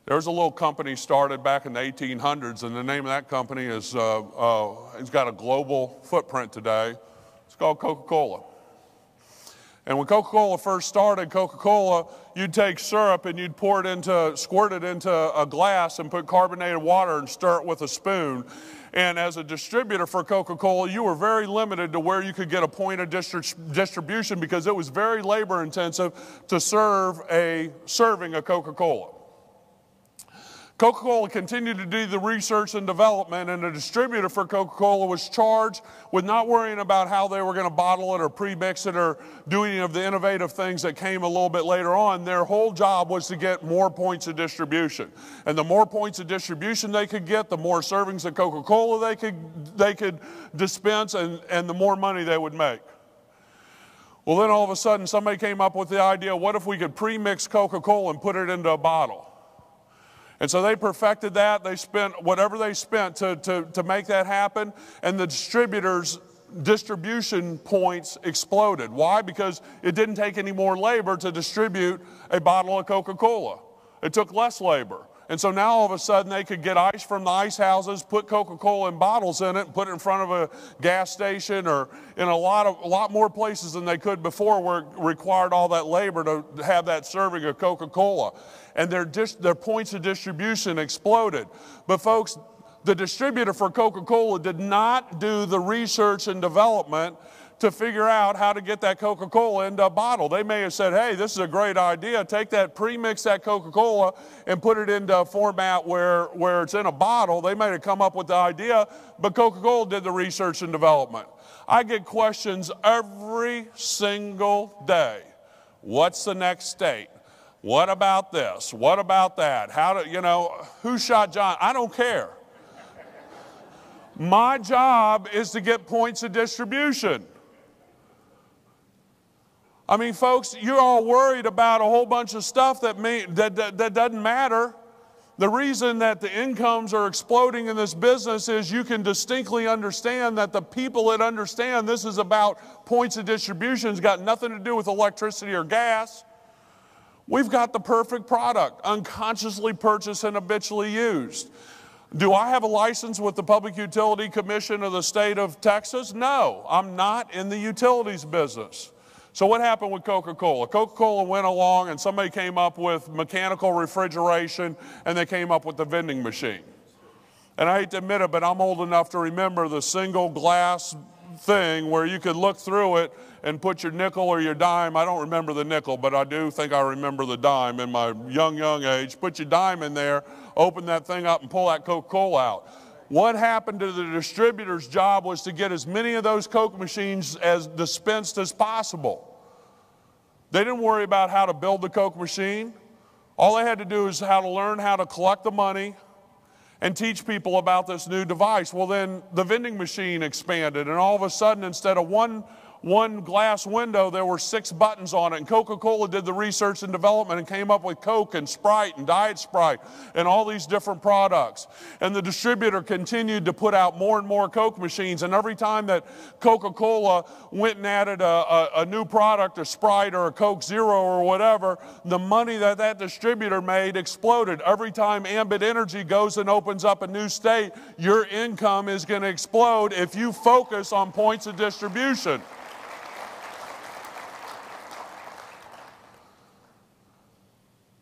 There's a little company started back in the 1800s, and the name of that company is, it's got a global footprint today. It's called Coca-Cola. And when Coca-Cola first started, Coca-Cola, you'd take syrup and you'd squirt it into a glass and put carbonated water and stir it with a spoon. And as a distributor for Coca-Cola, you were very limited to where you could get a point of distribution because it was very labor intensive to serving a Coca-Cola. Coca-Cola continued to do the research and development, and the distributor for Coca-Cola was charged with not worrying about how they were going to bottle it or pre-mix it or do any of the innovative things that came a little bit later on. Their whole job was to get more points of distribution. And the more points of distribution they could get, the more servings of Coca-Cola they could dispense, and the more money they would make. Well, then all of a sudden somebody came up with the idea, what if we could pre-mix Coca-Cola and put it into a bottle? And so they perfected that. They spent whatever they spent to make that happen, and the distribution points exploded. Why? Because it didn't take any more labor to distribute a bottle of Coca-Cola. It took less labor. And so now all of a sudden they could get ice from the ice houses, put Coca-Cola in bottles in it, and put it in front of a gas station or in a lot more places than they could before, where it required all that labor to have that serving of Coca-Cola. And their points of distribution exploded. But folks, the distributor for Coca-Cola did not do the research and development to figure out how to get that Coca-Cola into a bottle. They may have said, hey, this is a great idea. Take that, pre-mix that Coca-Cola and put it into a format where it's in a bottle. They might have come up with the idea, but Coca-Cola did the research and development. I get questions every single day. What's the next state? What about this? What about that? Who shot John? I don't care. My job is to get points of distribution. I mean, folks, you're all worried about a whole bunch of stuff that doesn't matter. The reason that the incomes are exploding in this business is you can distinctly understand that the people that understand this is about points of distribution. It's got nothing to do with electricity or gas. We've got the perfect product, unconsciously purchased and habitually used. Do I have a license with the Public Utility Commission of the state of Texas? No, I'm not in the utilities business. So what happened with Coca-Cola? Coca-Cola went along and somebody came up with mechanical refrigeration, and they came up with the vending machine. And I hate to admit it, but I'm old enough to remember the single glass thing where you could look through it and put your nickel or your dime. I don't remember the nickel, but I do think I remember the dime in my young age. Put your dime in there, open that thing up, and pull that Coca-Cola out. What happened to the distributor's job was to get as many of those Coke machines as dispensed as possible. They didn't worry about how to build the Coke machine. All they had to do is learn how to collect the money and teach people about this new device. Well, then the vending machine expanded, and all of a sudden, instead of one glass window, there were 6 buttons on it. And Coca-Cola did the research and development and came up with Coke and Sprite and Diet Sprite and all these different products. And the distributor continued to put out more and more Coke machines. And every time that Coca-Cola went and added a new product, a Sprite or a Coke Zero or whatever, the money that distributor made exploded. Every time Ambit Energy goes and opens up a new state, your income is going to explode if you focus on points of distribution.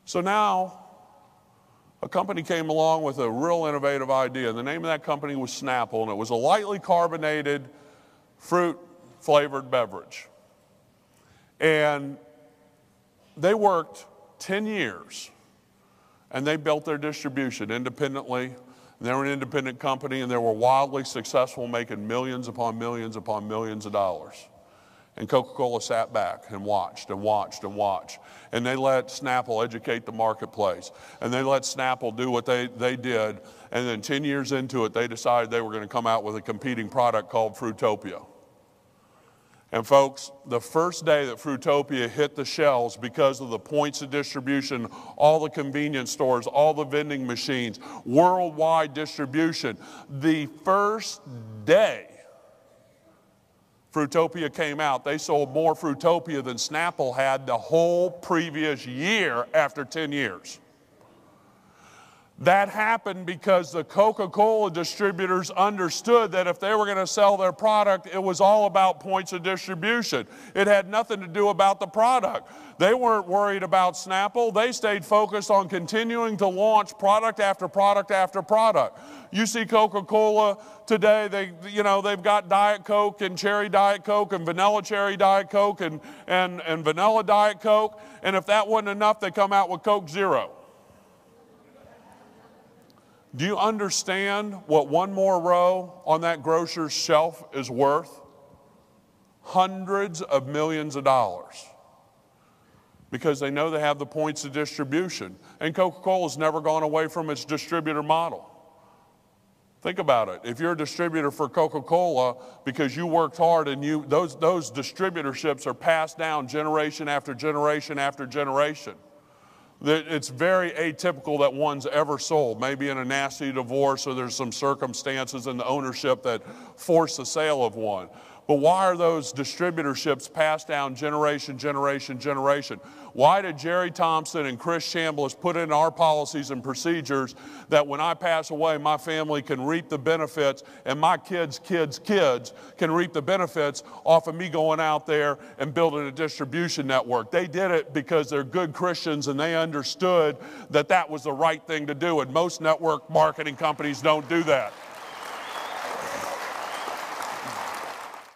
So now, a company came along with a real innovative idea. The name of that company was Snapple, and it was a lightly carbonated, fruit-flavored beverage. And they worked 10 years, and they built their distribution independently. They were an independent company, and they were wildly successful, making millions upon millions upon millions of dollars. And Coca-Cola sat back and watched and watched and watched. And they let Snapple educate the marketplace. And they let Snapple do what they did. And then 10 years into it, they decided they were going to come out with a competing product called Fruitopia. And folks, the first day that Fruitopia hit the shelves, because of the points of distribution, all the convenience stores, all the vending machines, worldwide distribution, the first day Fruitopia came out, they sold more Fruitopia than Snapple had the whole previous year after 10 years. That happened because the Coca-Cola distributors understood that if they were going to sell their product, it was all about points of distribution. It had nothing to do about the product. They weren't worried about Snapple. They stayed focused on continuing to launch product after product after product. You see Coca-Cola today, they've got Diet Coke and Cherry Diet Coke and Vanilla Cherry Diet Coke and Vanilla Diet Coke. And if that wasn't enough, they come out with Coke Zero. Do you understand what one more row on that grocer's shelf is worth? Hundreds of millions of dollars. Because they know they have the points of distribution. And Coca-Cola's never gone away from its distributor model. Think about it. If you're a distributor for Coca-Cola, because you worked hard and those distributorships are passed down generation after generation after generation. It's very atypical that one's ever sold, maybe in a nasty divorce or there's some circumstances in the ownership that force the sale of one. But why are those distributorships passed down generation, generation, generation? Why did Jerry Thompson and Chris Chambliss put in our policies and procedures that when I pass away, my family can reap the benefits and my kids' kids' kids can reap the benefits off of me going out there and building a distribution network? They did it because they're good Christians and they understood that that was the right thing to do, and most network marketing companies don't do that.